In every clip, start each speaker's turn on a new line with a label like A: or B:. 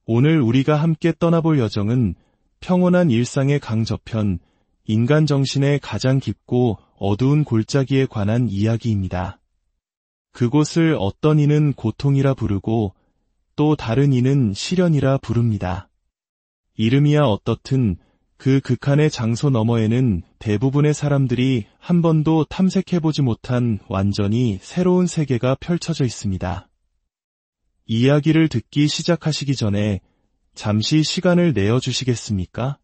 A: 오늘 우리가 함께 떠나볼 여정은 평온한 일상의 강저편, 인간 정신의 가장 깊고 어두운 골짜기에 관한 이야기입니다. 그곳을 어떤 이는 고통이라 부르고 또 다른 이는 시련이라 부릅니다. 이름이야 어떻든 그 극한의 장소 너머에는 대부분의 사람들이 한 번도 탐색해보지 못한 완전히 새로운 세계가 펼쳐져 있습니다. 이야기를 듣기 시작하시기 전에 잠시 시간을 내어주시겠습니까?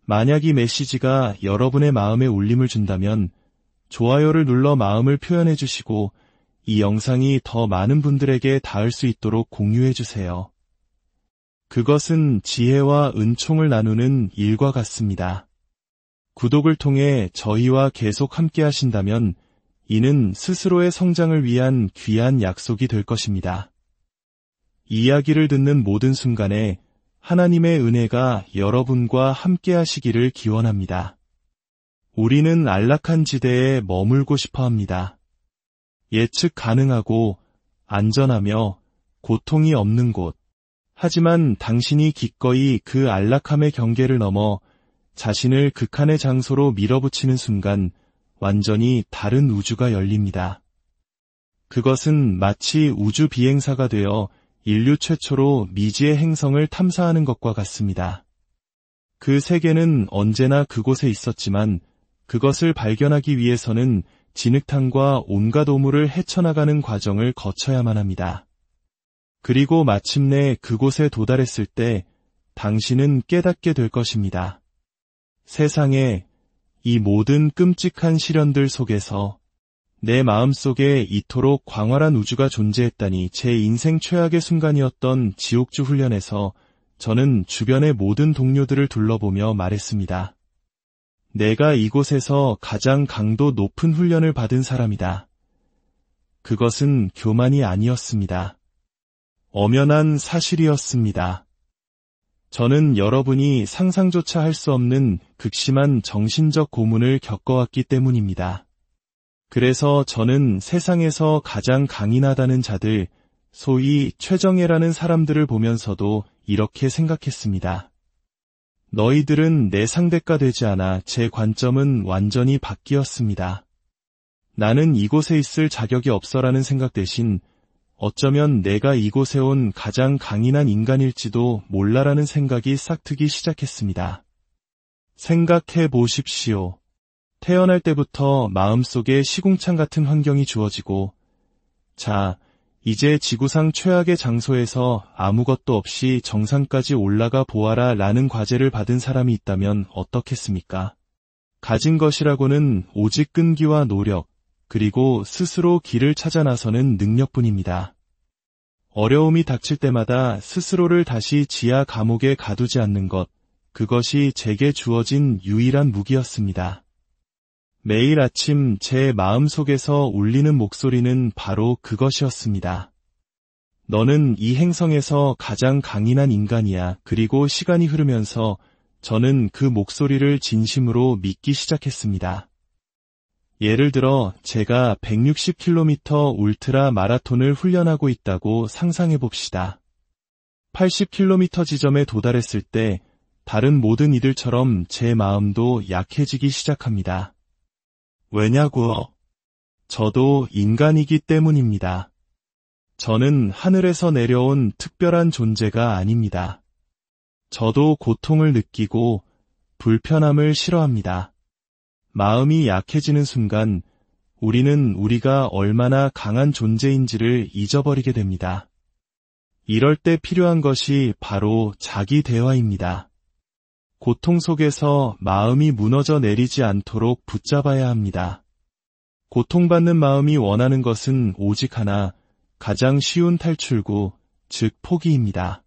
A: 만약 이 메시지가 여러분의 마음에 울림을 준다면 좋아요를 눌러 마음을 표현해주시고 이 영상이 더 많은 분들에게 닿을 수 있도록 공유해주세요. 그것은 지혜와 은총을 나누는 일과 같습니다. 구독을 통해 저희와 계속 함께 하신다면 이는 스스로의 성장을 위한 귀한 약속이 될 것입니다. 이야기를 듣는 모든 순간에 하나님의 은혜가 여러분과 함께 하시기를 기원합니다. 우리는 안락한 지대에 머물고 싶어 합니다. 예측 가능하고 안전하며 고통이 없는 곳. 하지만 당신이 기꺼이 그 안락함의 경계를 넘어 자신을 극한의 장소로 밀어붙이는 순간 완전히 다른 우주가 열립니다. 그것은 마치 우주 비행사가 되어 인류 최초로 미지의 행성을 탐사하는 것과 같습니다. 그 세계는 언제나 그곳에 있었지만 그것을 발견하기 위해서는 진흙탕과 온갖 오물을 헤쳐나가는 과정을 거쳐야만 합니다. 그리고 마침내 그곳에 도달했을 때 당신은 깨닫게 될 것입니다. 세상에 이 모든 끔찍한 시련들 속에서 내 마음속에 이토록 광활한 우주가 존재했다니. 제 인생 최악의 순간이었던 지옥주 훈련에서 저는 주변의 모든 동료들을 둘러보며 말했습니다. 내가 이곳에서 가장 강도 높은 훈련을 받은 사람이다. 그것은 교만이 아니었습니다. 엄연한 사실이었습니다. 저는 여러분이 상상조차 할 수 없는 극심한 정신적 고문을 겪어왔기 때문입니다. 그래서 저는 세상에서 가장 강인하다는 자들, 소위 최정예라는 사람들을 보면서도 이렇게 생각했습니다. 너희들은 내 상대가 되지 않아. 제 관점은 완전히 바뀌었습니다. 나는 이곳에 있을 자격이 없어라는 생각 대신 어쩌면 내가 이곳에 온 가장 강인한 인간일지도 몰라라는 생각이 싹트기 시작했습니다. 생각해 보십시오. 태어날 때부터 마음속에 시궁창 같은 환경이 주어지고, 자, 이제 지구상 최악의 장소에서 아무것도 없이 정상까지 올라가 보아라 라는 과제를 받은 사람이 있다면 어떻겠습니까? 가진 것이라고는 오직 끈기와 노력, 그리고 스스로 길을 찾아 나서는 능력뿐입니다. 어려움이 닥칠 때마다 스스로를 다시 지하 감옥에 가두지 않는 것, 그것이 제게 주어진 유일한 무기였습니다. 매일 아침 제 마음속에서 울리는 목소리는 바로 그것이었습니다. 너는 이 행성에서 가장 강인한 인간이야. 그리고 시간이 흐르면서 저는 그 목소리를 진심으로 믿기 시작했습니다. 예를 들어 제가 160km 울트라 마라톤을 훈련하고 있다고 상상해 봅시다. 80km 지점에 도달했을 때 다른 모든 이들처럼 제 마음도 약해지기 시작합니다. 왜냐고요? 저도 인간이기 때문입니다. 저는 하늘에서 내려온 특별한 존재가 아닙니다. 저도 고통을 느끼고 불편함을 싫어합니다. 마음이 약해지는 순간 우리는 우리가 얼마나 강한 존재인지를 잊어버리게 됩니다. 이럴 때 필요한 것이 바로 자기 대화입니다. 고통 속에서 마음이 무너져 내리지 않도록 붙잡아야 합니다. 고통받는 마음이 원하는 것은 오직 하나, 가장 쉬운 탈출구, 즉 포기입니다.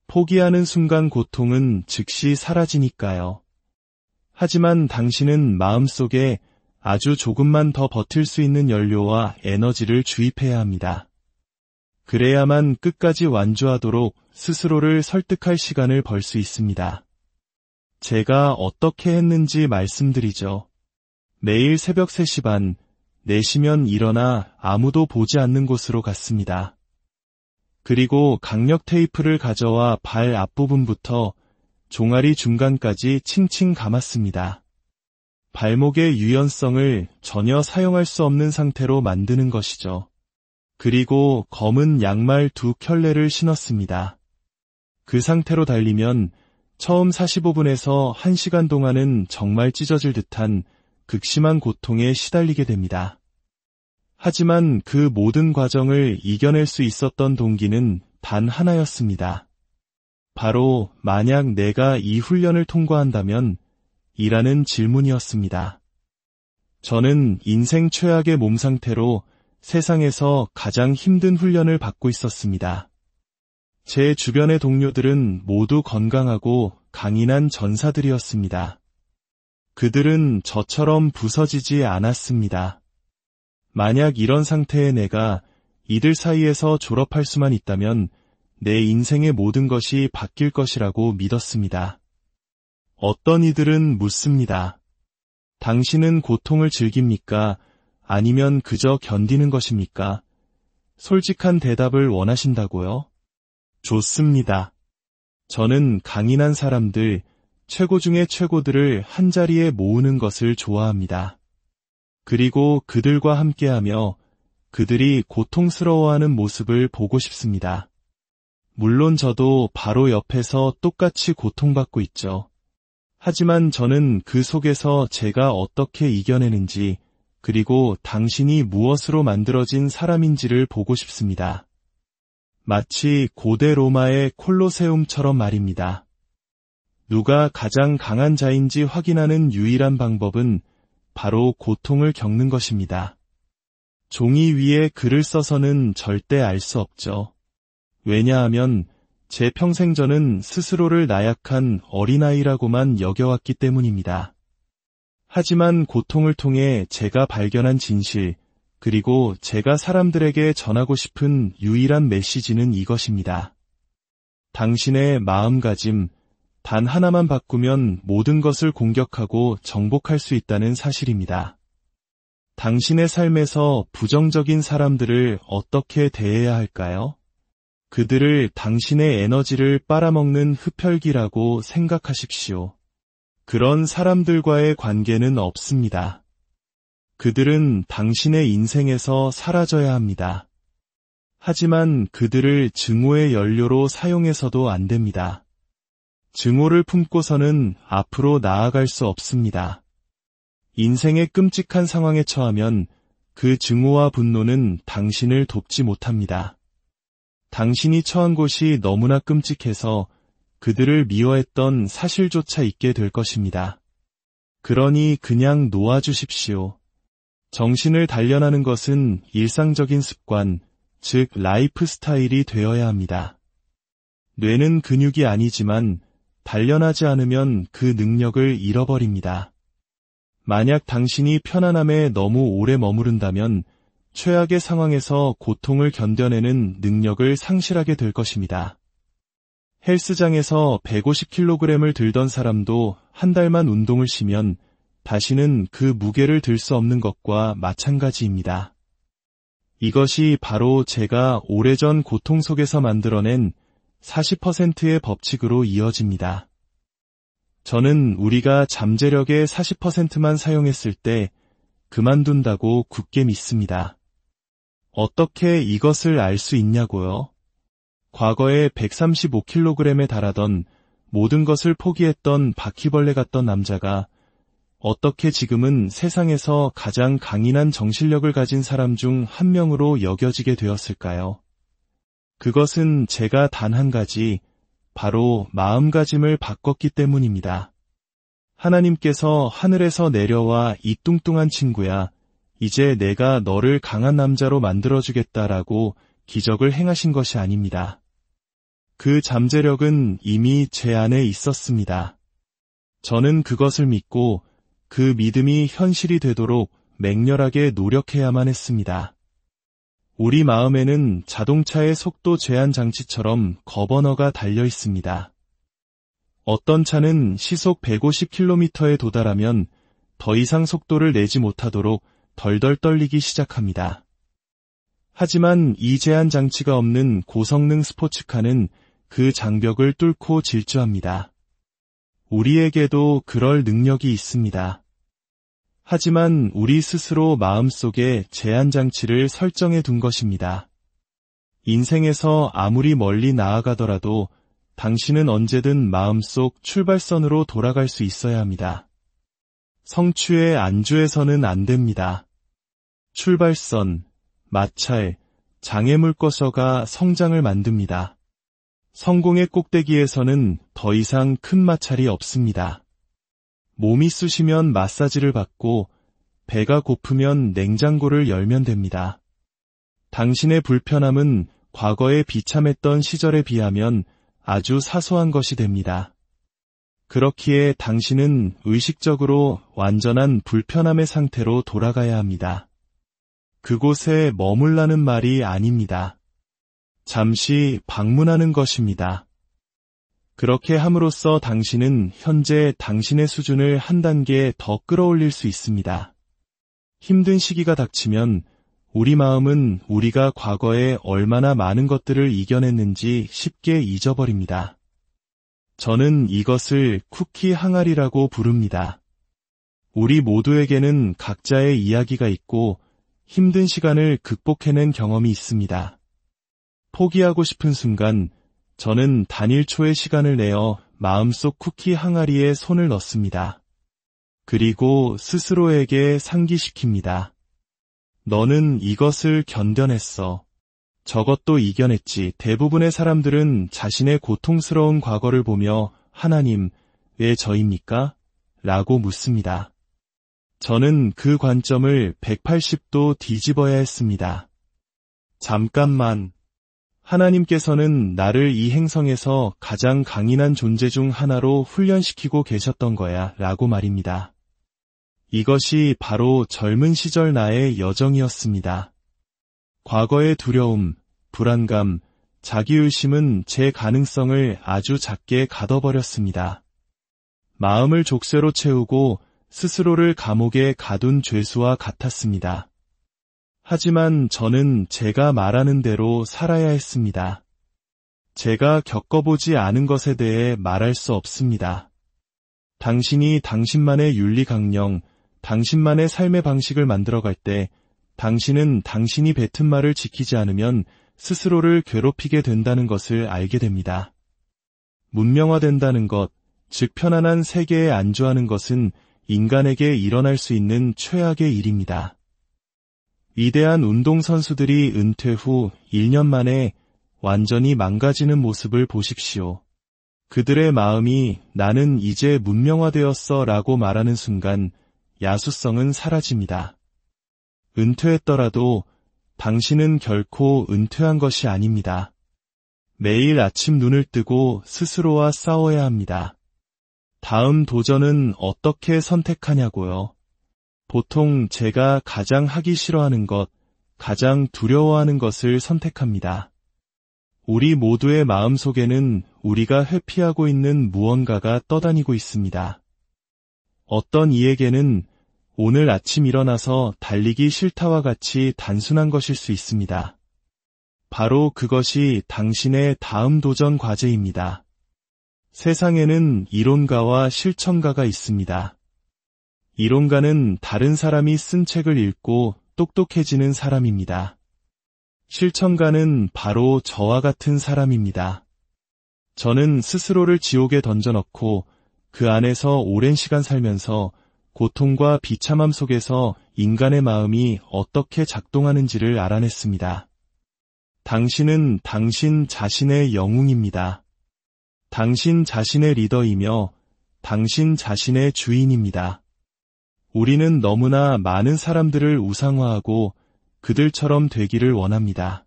A: 포기하는 순간 고통은 즉시 사라지니까요. 하지만 당신은 마음속에 아주 조금만 더 버틸 수 있는 연료와 에너지를 주입해야 합니다. 그래야만 끝까지 완주하도록 스스로를 설득할 시간을 벌 수 있습니다. 제가 어떻게 했는지 말씀드리죠. 매일 새벽 3시 반, 4시면 일어나 아무도 보지 않는 곳으로 갔습니다. 그리고 강력 테이프를 가져와 발 앞부분부터 종아리 중간까지 칭칭 감았습니다. 발목의 유연성을 전혀 사용할 수 없는 상태로 만드는 것이죠. 그리고 검은 양말 2켤레를 신었습니다. 그 상태로 달리면 처음 45분에서 1시간 동안은 정말 찢어질 듯한 극심한 고통에 시달리게 됩니다. 하지만 그 모든 과정을 이겨낼 수 있었던 동기는 단 하나였습니다. 바로 만약 내가 이 훈련을 통과한다면 이라는 질문이었습니다. 저는 인생 최악의 몸 상태로 세상에서 가장 힘든 훈련을 받고 있었습니다. 제 주변의 동료들은 모두 건강하고 강인한 전사들이었습니다. 그들은 저처럼 부서지지 않았습니다. 만약 이런 상태의 내가 이들 사이에서 졸업할 수만 있다면 내 인생의 모든 것이 바뀔 것이라고 믿었습니다. 어떤 이들은 묻습니다. 당신은 고통을 즐깁니까? 아니면 그저 견디는 것입니까? 솔직한 대답을 원하신다고요? 좋습니다. 저는 강인한 사람들, 최고 중의 최고들을 한자리에 모으는 것을 좋아합니다. 그리고 그들과 함께하며 그들이 고통스러워하는 모습을 보고 싶습니다. 물론 저도 바로 옆에서 똑같이 고통받고 있죠. 하지만 저는 그 속에서 제가 어떻게 이겨내는지, 그리고 당신이 무엇으로 만들어진 사람인지를 보고 싶습니다. 마치 고대 로마의 콜로세움처럼 말입니다. 누가 가장 강한 자인지 확인하는 유일한 방법은 바로 고통을 겪는 것입니다. 종이 위에 글을 써서는 절대 알 수 없죠. 왜냐하면 제 평생 저는 스스로를 나약한 어린아이라고만 여겨왔기 때문입니다. 하지만 고통을 통해 제가 발견한 진실, 그리고 제가 사람들에게 전하고 싶은 유일한 메시지는 이것입니다. 당신의 마음가짐, 단 하나만 바꾸면 모든 것을 공격하고 정복할 수 있다는 사실입니다. 당신의 삶에서 부정적인 사람들을 어떻게 대해야 할까요? 그들을 당신의 에너지를 빨아먹는 흡혈귀라고 생각하십시오. 그런 사람들과의 관계는 없습니다. 그들은 당신의 인생에서 사라져야 합니다. 하지만 그들을 증오의 연료로 사용해서도 안 됩니다. 증오를 품고서는 앞으로 나아갈 수 없습니다. 인생의 끔찍한 상황에 처하면 그 증오와 분노는 당신을 돕지 못합니다. 당신이 처한 곳이 너무나 끔찍해서 그들을 미워했던 사실조차 잊게 될 것입니다. 그러니 그냥 놓아주십시오. 정신을 단련하는 것은 일상적인 습관, 즉 라이프 스타일이 되어야 합니다. 뇌는 근육이 아니지만 단련하지 않으면 그 능력을 잃어버립니다. 만약 당신이 편안함에 너무 오래 머무른다면 최악의 상황에서 고통을 견뎌내는 능력을 상실하게 될 것입니다. 헬스장에서 150kg을 들던 사람도 한 달만 운동을 쉬면 다시는 그 무게를 들 수 없는 것과 마찬가지입니다. 이것이 바로 제가 오래전 고통 속에서 만들어낸 40%의 법칙으로 이어집니다. 저는 우리가 잠재력의 40%만 사용했을 때 그만둔다고 굳게 믿습니다. 어떻게 이것을 알 수 있냐고요? 과거에 135kg에 달하던 모든 것을 포기했던 바퀴벌레 같던 남자가 어떻게 지금은 세상에서 가장 강인한 정신력을 가진 사람 중 한 명으로 여겨지게 되었을까요? 그것은 제가 단 한 가지, 바로 마음가짐을 바꿨기 때문입니다. 하나님께서 하늘에서 내려와 이 뚱뚱한 친구야, 이제 내가 너를 강한 남자로 만들어주겠다라고 기적을 행하신 것이 아닙니다. 그 잠재력은 이미 제 안에 있었습니다. 저는 그것을 믿고 그 믿음이 현실이 되도록 맹렬하게 노력해야만 했습니다. 우리 마음에는 자동차의 속도 제한 장치처럼 거버너가 달려 있습니다. 어떤 차는 시속 150km에 도달하면 더 이상 속도를 내지 못하도록 덜덜 떨리기 시작합니다. 하지만 이 제한 장치가 없는 고성능 스포츠카는 그 장벽을 뚫고 질주합니다. 우리에게도 그럴 능력이 있습니다. 하지만 우리 스스로 마음속에 제한 장치를 설정해 둔 것입니다. 인생에서 아무리 멀리 나아가더라도 당신은 언제든 마음속 출발선으로 돌아갈 수 있어야 합니다. 성취의 안주해서는 안 됩니다. 출발선, 마찰, 장애물 꺼서가 성장을 만듭니다. 성공의 꼭대기에서는 더 이상 큰 마찰이 없습니다. 몸이 쑤시면 마사지를 받고 배가 고프면 냉장고를 열면 됩니다. 당신의 불편함은 과거에 비참했던 시절에 비하면 아주 사소한 것이 됩니다. 그렇기에 당신은 의식적으로 완전한 불편함의 상태로 돌아가야 합니다. 그곳에 머물라는 말이 아닙니다. 잠시 방문하는 것입니다. 그렇게 함으로써 당신은 현재 당신의 수준을 한 단계 더 끌어올릴 수 있습니다. 힘든 시기가 닥치면 우리 마음은 우리가 과거에 얼마나 많은 것들을 이겨냈는지 쉽게 잊어버립니다. 저는 이것을 쿠키 항아리라고 부릅니다. 우리 모두에게는 각자의 이야기가 있고 힘든 시간을 극복해낸 경험이 있습니다. 포기하고 싶은 순간 저는 단일 초의 시간을 내어 마음속 쿠키 항아리에 손을 넣습니다. 그리고 스스로에게 상기시킵니다. 너는 이것을 견뎌냈어. 저것도 이겨냈지. 대부분의 사람들은 자신의 고통스러운 과거를 보며 하나님, 왜 저입니까? 라고 묻습니다. 저는 그 관점을 180도 뒤집어야 했습니다. 잠깐만. 하나님께서는 나를 이 행성에서 가장 강인한 존재 중 하나로 훈련시키고 계셨던 거야 라고 말입니다. 이것이 바로 젊은 시절 나의 여정이었습니다. 과거의 두려움, 불안감, 자기의심은 제 가능성을 아주 작게 가둬버렸습니다. 마음을 족쇄로 채우고 스스로를 감옥에 가둔 죄수와 같았습니다. 하지만 저는 제가 말하는 대로 살아야 했습니다. 제가 겪어보지 않은 것에 대해 말할 수 없습니다. 당신이 당신만의 윤리 강령, 당신만의 삶의 방식을 만들어갈 때 당신은 당신이 뱉은 말을 지키지 않으면 스스로를 괴롭히게 된다는 것을 알게 됩니다. 문명화된다는 것, 즉 편안한 세계에 안주하는 것은 인간에게 일어날 수 있는 최악의 일입니다. 위대한 운동선수들이 은퇴 후 1년 만에 완전히 망가지는 모습을 보십시오. 그들의 마음이 나는 이제 문명화되었어 라고 말하는 순간 야수성은 사라집니다. 은퇴했더라도 당신은 결코 은퇴한 것이 아닙니다. 매일 아침 눈을 뜨고 스스로와 싸워야 합니다. 다음 도전은 어떻게 선택하냐고요. 보통 제가 가장 하기 싫어하는 것, 가장 두려워하는 것을 선택합니다. 우리 모두의 마음속에는 우리가 회피하고 있는 무언가가 떠다니고 있습니다. 어떤 이에게는 오늘 아침 일어나서 달리기 싫다와 같이 단순한 것일 수 있습니다. 바로 그것이 당신의 다음 도전 과제입니다. 세상에는 이론가와 실천가가 있습니다. 이론가는 다른 사람이 쓴 책을 읽고 똑똑해지는 사람입니다. 실천가는 바로 저와 같은 사람입니다. 저는 스스로를 지옥에 던져넣고 그 안에서 오랜 시간 살면서 고통과 비참함 속에서 인간의 마음이 어떻게 작동하는지를 알아냈습니다. 당신은 당신 자신의 영웅입니다. 당신 자신의 리더이며 당신 자신의 주인입니다. 우리는 너무나 많은 사람들을 우상화하고 그들처럼 되기를 원합니다.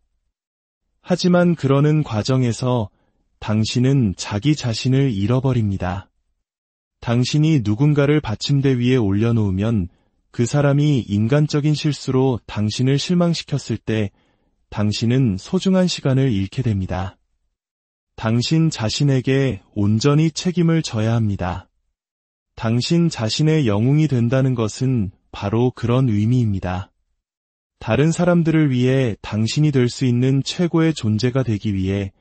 A: 하지만 그러는 과정에서 당신은 자기 자신을 잃어버립니다. 당신이 누군가를 받침대 위에 올려놓으면 그 사람이 인간적인 실수로 당신을 실망시켰을 때 당신은 소중한 시간을 잃게 됩니다. 당신 자신에게 온전히 책임을 져야 합니다. 당신 자신의 영웅이 된다는 것은 바로 그런 의미입니다. 다른 사람들을 위해 당신이 될 수 있는 최고의 존재가 되기 위해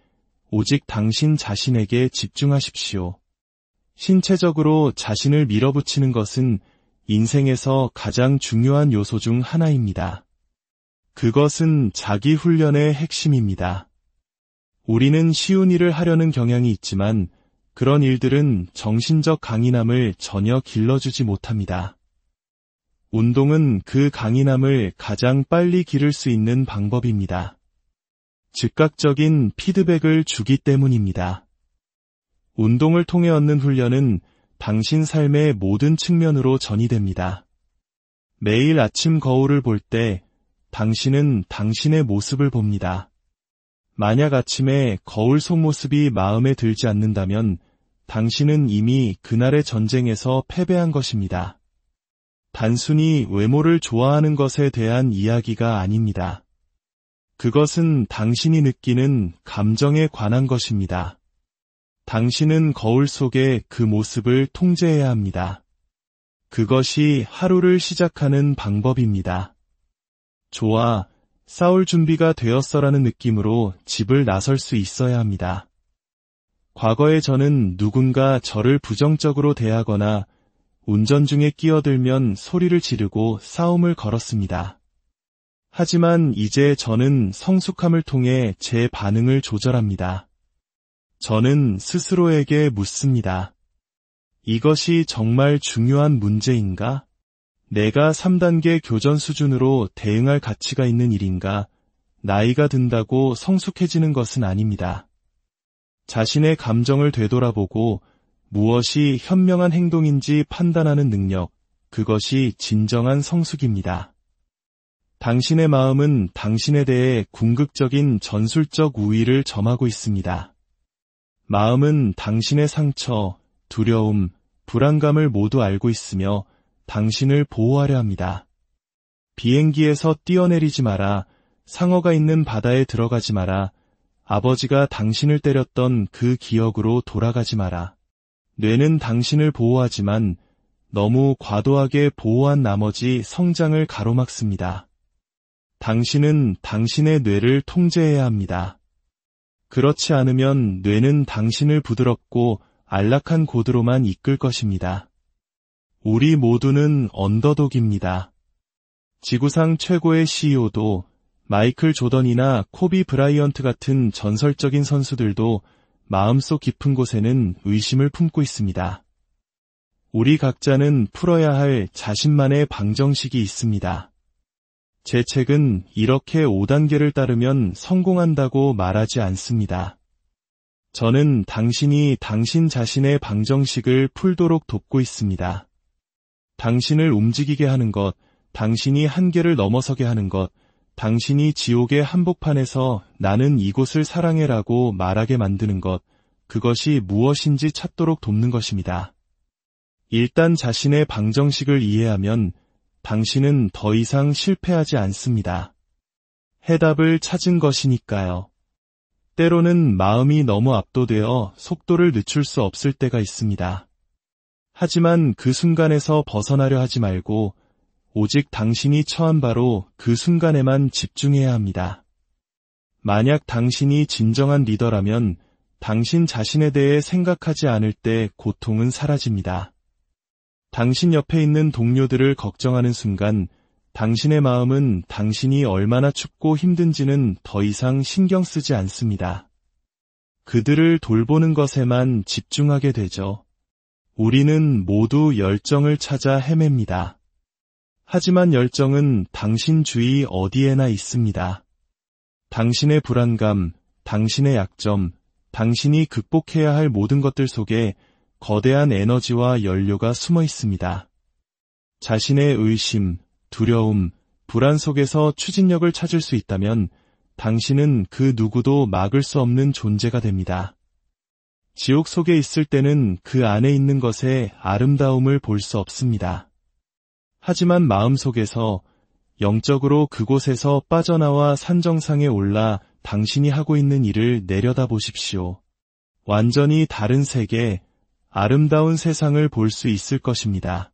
A: 오직 당신 자신에게 집중하십시오. 신체적으로 자신을 밀어붙이는 것은 인생에서 가장 중요한 요소 중 하나입니다. 그것은 자기 훈련의 핵심입니다. 우리는 쉬운 일을 하려는 경향이 있지만 그런 일들은 정신적 강인함을 전혀 길러주지 못합니다. 운동은 그 강인함을 가장 빨리 기를 수 있는 방법입니다. 즉각적인 피드백을 주기 때문입니다. 운동을 통해 얻는 훈련은 당신 삶의 모든 측면으로 전이됩니다. 매일 아침 거울을 볼 때 당신은 당신의 모습을 봅니다. 만약 아침에 거울 속모습이 마음에 들지 않는다면 당신은 이미 그날의 전쟁에서 패배한 것입니다. 단순히 외모를 좋아하는 것에 대한 이야기가 아닙니다. 그것은 당신이 느끼는 감정에 관한 것입니다. 당신은 거울 속의 그 모습을 통제해야 합니다. 그것이 하루를 시작하는 방법입니다. 좋아, 싸울 준비가 되었어라는 느낌으로 집을 나설 수 있어야 합니다. 과거에 저는 누군가 저를 부정적으로 대하거나 운전 중에 끼어들면 소리를 지르고 싸움을 걸었습니다. 하지만 이제 저는 성숙함을 통해 제 반응을 조절합니다. 저는 스스로에게 묻습니다. 이것이 정말 중요한 문제인가? 내가 3단계 교전 수준으로 대응할 가치가 있는 일인가? 나이가 든다고 성숙해지는 것은 아닙니다. 자신의 감정을 되돌아보고 무엇이 현명한 행동인지 판단하는 능력, 그것이 진정한 성숙입니다. 당신의 마음은 당신에 대해 궁극적인 전술적 우위를 점하고 있습니다. 마음은 당신의 상처, 두려움, 불안감을 모두 알고 있으며 당신을 보호하려 합니다. 비행기에서 뛰어내리지 마라, 상어가 있는 바다에 들어가지 마라, 아버지가 당신을 때렸던 그 기억으로 돌아가지 마라. 뇌는 당신을 보호하지만 너무 과도하게 보호한 나머지 성장을 가로막습니다. 당신은 당신의 뇌를 통제해야 합니다. 그렇지 않으면 뇌는 당신을 부드럽고 안락한 곳으로만 이끌 것입니다. 우리 모두는 언더독입니다. 지구상 최고의 CEO도 마이클 조던이나 코비 브라이언트 같은 전설적인 선수들도 마음속 깊은 곳에는 의심을 품고 있습니다. 우리 각자는 풀어야 할 자신만의 방정식이 있습니다. 제 책은 이렇게 5단계를 따르면 성공한다고 말하지 않습니다. 저는 당신이 당신 자신의 방정식을 풀도록 돕고 있습니다. 당신을 움직이게 하는 것, 당신이 한계를 넘어서게 하는 것, 당신이 지옥의 한복판에서 나는 이곳을 사랑해라고 말하게 만드는 것, 그것이 무엇인지 찾도록 돕는 것입니다. 일단 자신의 방정식을 이해하면 당신은 더 이상 실패하지 않습니다. 해답을 찾은 것이니까요. 때로는 마음이 너무 압도되어 속도를 늦출 수 없을 때가 있습니다. 하지만 그 순간에서 벗어나려 하지 말고 오직 당신이 처한 바로 그 순간에만 집중해야 합니다. 만약 당신이 진정한 리더라면 당신 자신에 대해 생각하지 않을 때 고통은 사라집니다. 당신 옆에 있는 동료들을 걱정하는 순간 당신의 마음은 당신이 얼마나 춥고 힘든지는 더 이상 신경 쓰지 않습니다. 그들을 돌보는 것에만 집중하게 되죠. 우리는 모두 열정을 찾아 헤맵니다. 하지만 열정은 당신 주위 어디에나 있습니다. 당신의 불안감, 당신의 약점, 당신이 극복해야 할 모든 것들 속에 거대한 에너지와 연료가 숨어 있습니다. 자신의 의심, 두려움, 불안 속에서 추진력을 찾을 수 있다면 당신은 그 누구도 막을 수 없는 존재가 됩니다. 지옥 속에 있을 때는 그 안에 있는 것의 아름다움을 볼 수 없습니다. 하지만 마음속에서 영적으로 그곳에서 빠져나와 산정상에 올라 당신이 하고 있는 일을 내려다보십시오. 완전히 다른 세계, 아름다운 세상을 볼 수 있을 것입니다.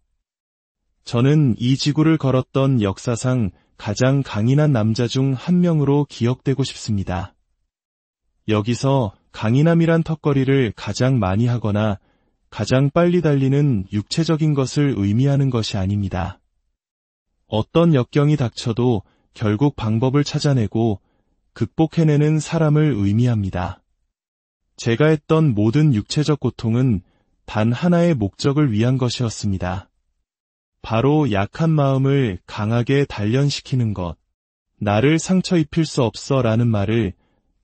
A: 저는 이 지구를 걸었던 역사상 가장 강인한 남자 중 한 명으로 기억되고 싶습니다. 여기서 강인함이란 턱걸이를 가장 많이 하거나 가장 빨리 달리는 육체적인 것을 의미하는 것이 아닙니다. 어떤 역경이 닥쳐도 결국 방법을 찾아내고 극복해내는 사람을 의미합니다. 제가 했던 모든 육체적 고통은 단 하나의 목적을 위한 것이었습니다. 바로 약한 마음을 강하게 단련시키는 것. 나를 상처 입힐 수 없어 라는 말을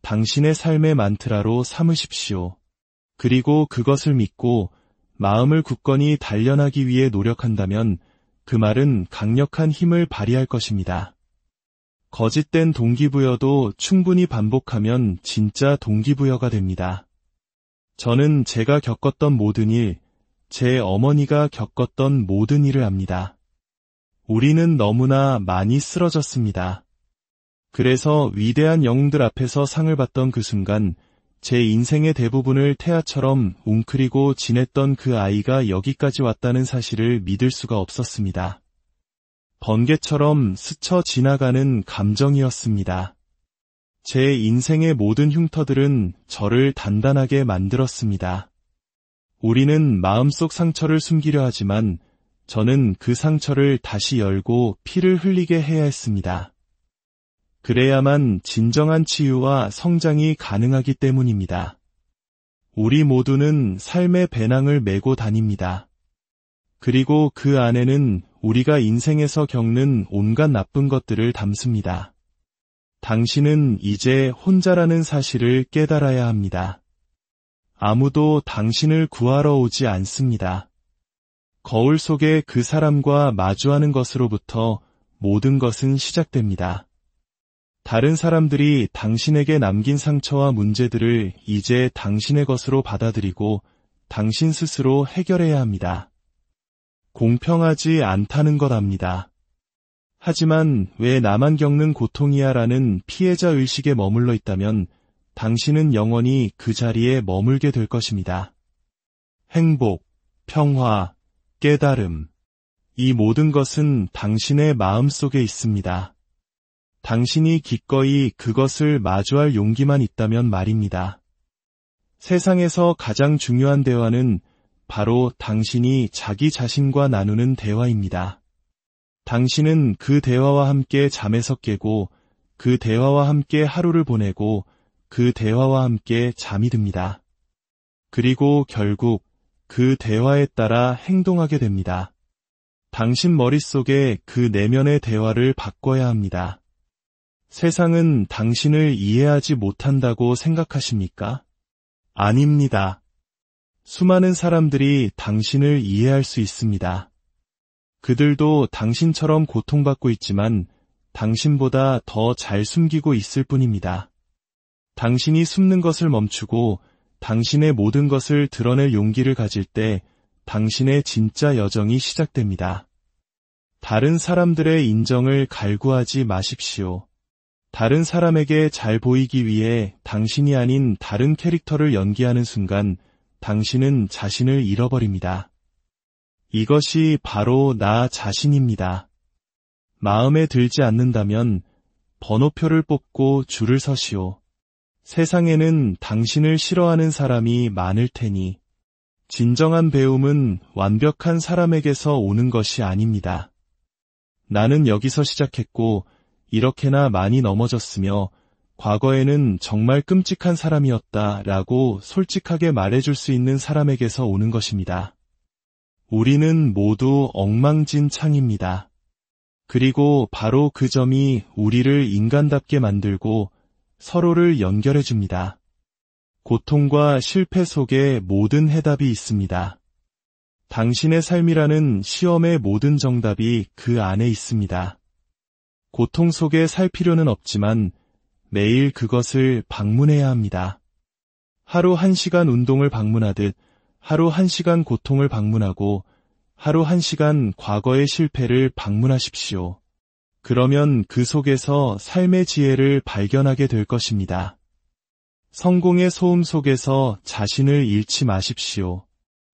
A: 당신의 삶의 만트라로 삼으십시오. 그리고 그것을 믿고 마음을 굳건히 단련하기 위해 노력한다면 그 말은 강력한 힘을 발휘할 것입니다. 거짓된 동기부여도 충분히 반복하면 진짜 동기부여가 됩니다. 저는 제가 겪었던 모든 일, 제 어머니가 겪었던 모든 일을 압니다. 우리는 너무나 많이 쓰러졌습니다. 그래서 위대한 영웅들 앞에서 상을 받던 그 순간 제 인생의 대부분을 태아처럼 웅크리고 지냈던 그 아이가 여기까지 왔다는 사실을 믿을 수가 없었습니다. 번개처럼 스쳐 지나가는 감정이었습니다. 제 인생의 모든 흉터들은 저를 단단하게 만들었습니다. 우리는 마음속 상처를 숨기려 하지만 저는 그 상처를 다시 열고 피를 흘리게 해야 했습니다. 그래야만 진정한 치유와 성장이 가능하기 때문입니다. 우리 모두는 삶의 배낭을 메고 다닙니다. 그리고 그 안에는 우리가 인생에서 겪는 온갖 나쁜 것들을 담습니다. 당신은 이제 혼자라는 사실을 깨달아야 합니다. 아무도 당신을 구하러 오지 않습니다. 거울 속의 그 사람과 마주하는 것으로부터 모든 것은 시작됩니다. 다른 사람들이 당신에게 남긴 상처와 문제들을 이제 당신의 것으로 받아들이고 당신 스스로 해결해야 합니다. 공평하지 않다는 것 압니다. 하지만 왜 나만 겪는 고통이야 라는 피해자 의식에 머물러 있다면 당신은 영원히 그 자리에 머물게 될 것입니다. 행복, 평화, 깨달음, 이 모든 것은 당신의 마음 속에 있습니다. 당신이 기꺼이 그것을 마주할 용기만 있다면 말입니다. 세상에서 가장 중요한 대화는 바로 당신이 자기 자신과 나누는 대화입니다. 당신은 그 대화와 함께 잠에서 깨고 그 대화와 함께 하루를 보내고 그 대화와 함께 잠이 듭니다. 그리고 결국 그 대화에 따라 행동하게 됩니다. 당신 머릿속에 그 내면의 대화를 바꿔야 합니다. 세상은 당신을 이해하지 못한다고 생각하십니까? 아닙니다. 수많은 사람들이 당신을 이해할 수 있습니다. 그들도 당신처럼 고통받고 있지만 당신보다 더 잘 숨기고 있을 뿐입니다. 당신이 숨는 것을 멈추고 당신의 모든 것을 드러낼 용기를 가질 때 당신의 진짜 여정이 시작됩니다. 다른 사람들의 인정을 갈구하지 마십시오. 다른 사람에게 잘 보이기 위해 당신이 아닌 다른 캐릭터를 연기하는 순간 당신은 자신을 잃어버립니다. 이것이 바로 나 자신입니다. 마음에 들지 않는다면 번호표를 뽑고 줄을 서시오. 세상에는 당신을 싫어하는 사람이 많을 테니 진정한 배움은 완벽한 사람에게서 오는 것이 아닙니다. 나는 여기서 시작했고 이렇게나 많이 넘어졌으며 과거에는 정말 끔찍한 사람이었다 라고 솔직하게 말해줄 수 있는 사람에게서 오는 것입니다. 우리는 모두 엉망진창입니다. 그리고 바로 그 점이 우리를 인간답게 만들고 서로를 연결해줍니다. 고통과 실패 속에 모든 해답이 있습니다. 당신의 삶이라는 시험의 모든 정답이 그 안에 있습니다. 고통 속에 살 필요는 없지만 매일 그것을 방문해야 합니다. 하루 1시간 운동을 방문하듯 하루 1시간 고통을 방문하고 하루 1시간 과거의 실패를 방문하십시오. 그러면 그 속에서 삶의 지혜를 발견하게 될 것입니다. 성공의 소음 속에서 자신을 잃지 마십시오.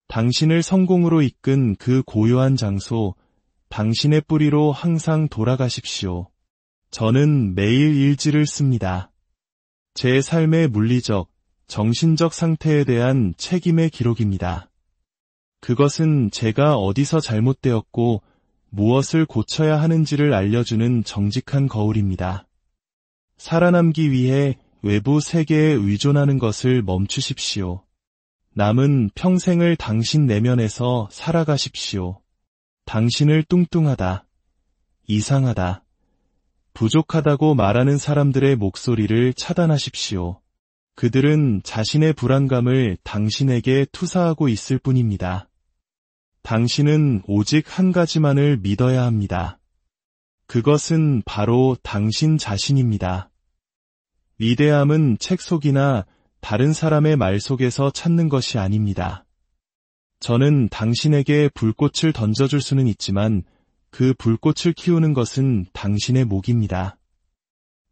A: 당신을 성공으로 이끈 그 고요한 장소, 당신의 뿌리로 항상 돌아가십시오. 저는 매일 일지를 씁니다. 제 삶의 물리적, 정신적 상태에 대한 책임의 기록입니다. 그것은 제가 어디서 잘못되었고 무엇을 고쳐야 하는지를 알려주는 정직한 거울입니다. 살아남기 위해 외부 세계에 의존하는 것을 멈추십시오. 남은 평생을 당신 내면에서 살아가십시오. 당신을 뚱뚱하다, 이상하다, 부족하다고 말하는 사람들의 목소리를 차단하십시오. 그들은 자신의 불안감을 당신에게 투사하고 있을 뿐입니다. 당신은 오직 한 가지만을 믿어야 합니다. 그것은 바로 당신 자신입니다. 위대함은 책 속이나 다른 사람의 말 속에서 찾는 것이 아닙니다. 저는 당신에게 불꽃을 던져줄 수는 있지만 그 불꽃을 키우는 것은 당신의 몫입니다.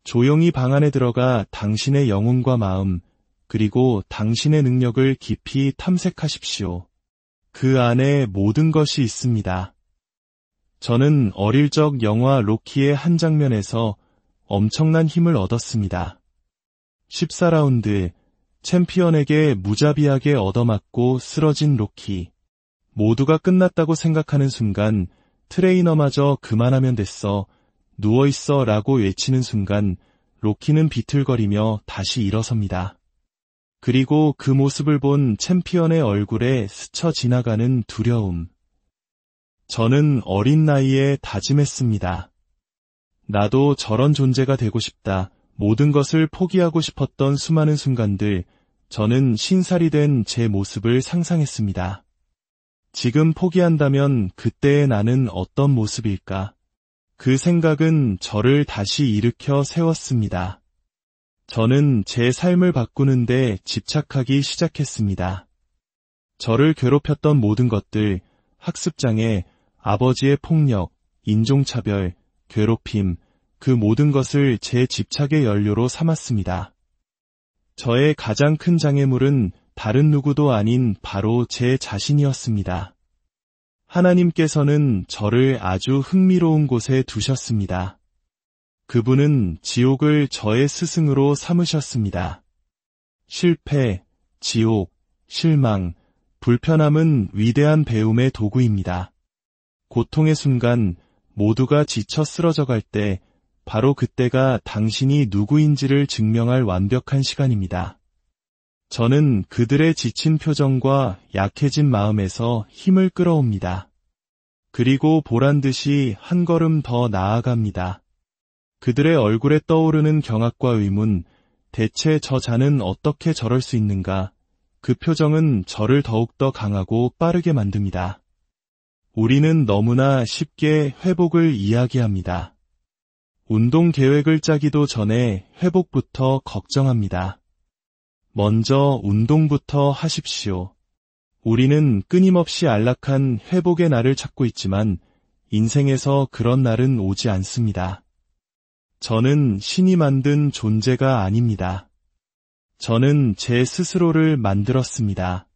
A: 조용히 방 안에 들어가 당신의 영혼과 마음, 그리고 당신의 능력을 깊이 탐색하십시오. 그 안에 모든 것이 있습니다. 저는 어릴 적 영화 로키의 한 장면에서 엄청난 힘을 얻었습니다. 14라운드, 챔피언에게 무자비하게 얻어맞고 쓰러진 로키. 모두가 끝났다고 생각하는 순간 트레이너마저 그만하면 됐어, 누워있어 라고 외치는 순간 로키는 비틀거리며 다시 일어섭니다. 그리고 그 모습을 본 챔피언의 얼굴에 스쳐 지나가는 두려움. 저는 어린 나이에 다짐했습니다. 나도 저런 존재가 되고 싶다. 모든 것을 포기하고 싶었던 수많은 순간들, 저는 신살이 된 제 모습을 상상했습니다. 지금 포기한다면 그때의 나는 어떤 모습일까? 그 생각은 저를 다시 일으켜 세웠습니다. 저는 제 삶을 바꾸는데 집착하기 시작했습니다. 저를 괴롭혔던 모든 것들, 학습장애, 아버지의 폭력, 인종차별, 괴롭힘, 그 모든 것을 제 집착의 연료로 삼았습니다. 저의 가장 큰 장애물은 다른 누구도 아닌 바로 제 자신이었습니다. 하나님께서는 저를 아주 흥미로운 곳에 두셨습니다. 그분은 지옥을 저의 스승으로 삼으셨습니다. 실패, 지옥, 실망, 불편함은 위대한 배움의 도구입니다. 고통의 순간 모두가 지쳐 쓰러져갈 때 바로 그때가 당신이 누구인지를 증명할 완벽한 시간입니다. 저는 그들의 지친 표정과 약해진 마음에서 힘을 끌어옵니다. 그리고 보란듯이 한 걸음 더 나아갑니다. 그들의 얼굴에 떠오르는 경악과 의문, 대체 저 자는 어떻게 저럴 수 있는가? 그 표정은 저를 더욱더 강하고 빠르게 만듭니다. 우리는 너무나 쉽게 회복을 이야기합니다. 운동 계획을 짜기도 전에 회복부터 걱정합니다. 먼저 운동부터 하십시오. 우리는 끊임없이 안락한 회복의 날을 찾고 있지만 인생에서 그런 날은 오지 않습니다. 저는 신이 만든 존재가 아닙니다. 저는 제 스스로를 만들었습니다.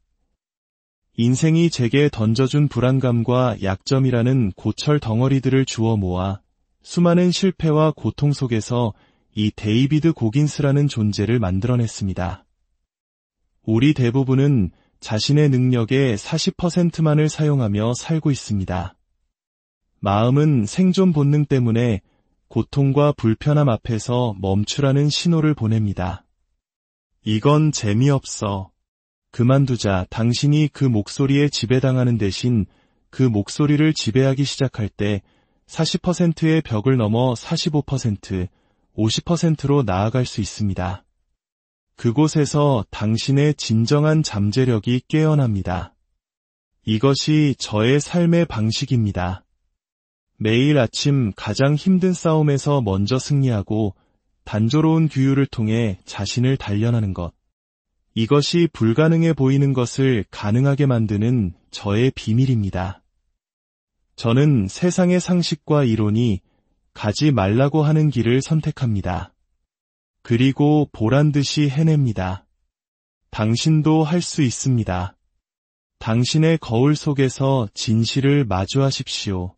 A: 인생이 제게 던져준 불안감과 약점이라는 고철 덩어리들을 주워 모아 수많은 실패와 고통 속에서 이 데이비드 고긴스라는 존재를 만들어냈습니다. 우리 대부분은 자신의 능력의 40%만을 사용하며 살고 있습니다. 마음은 생존 본능 때문에 고통과 불편함 앞에서 멈추라는 신호를 보냅니다. 이건 재미없어. 그만두자. 당신이 그 목소리에 지배당하는 대신 그 목소리를 지배하기 시작할 때 40%의 벽을 넘어 45%, 50%로 나아갈 수 있습니다. 그곳에서 당신의 진정한 잠재력이 깨어납니다. 이것이 저의 삶의 방식입니다. 매일 아침 가장 힘든 싸움에서 먼저 승리하고 단조로운 규율을 통해 자신을 단련하는 것. 이것이 불가능해 보이는 것을 가능하게 만드는 저의 비밀입니다. 저는 세상의 상식과 이론이 가지 말라고 하는 길을 선택합니다. 그리고 보란듯이 해냅니다. 당신도 할 수 있습니다. 당신의 거울 속에서 진실을 마주하십시오.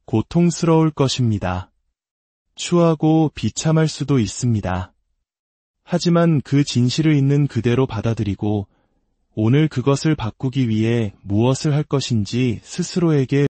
A: 고통스러울 것입니다. 추하고 비참할 수도 있습니다. 하지만 그 진실을 있는 그대로 받아들이고 오늘 그것을 바꾸기 위해 무엇을 할 것인지 스스로에게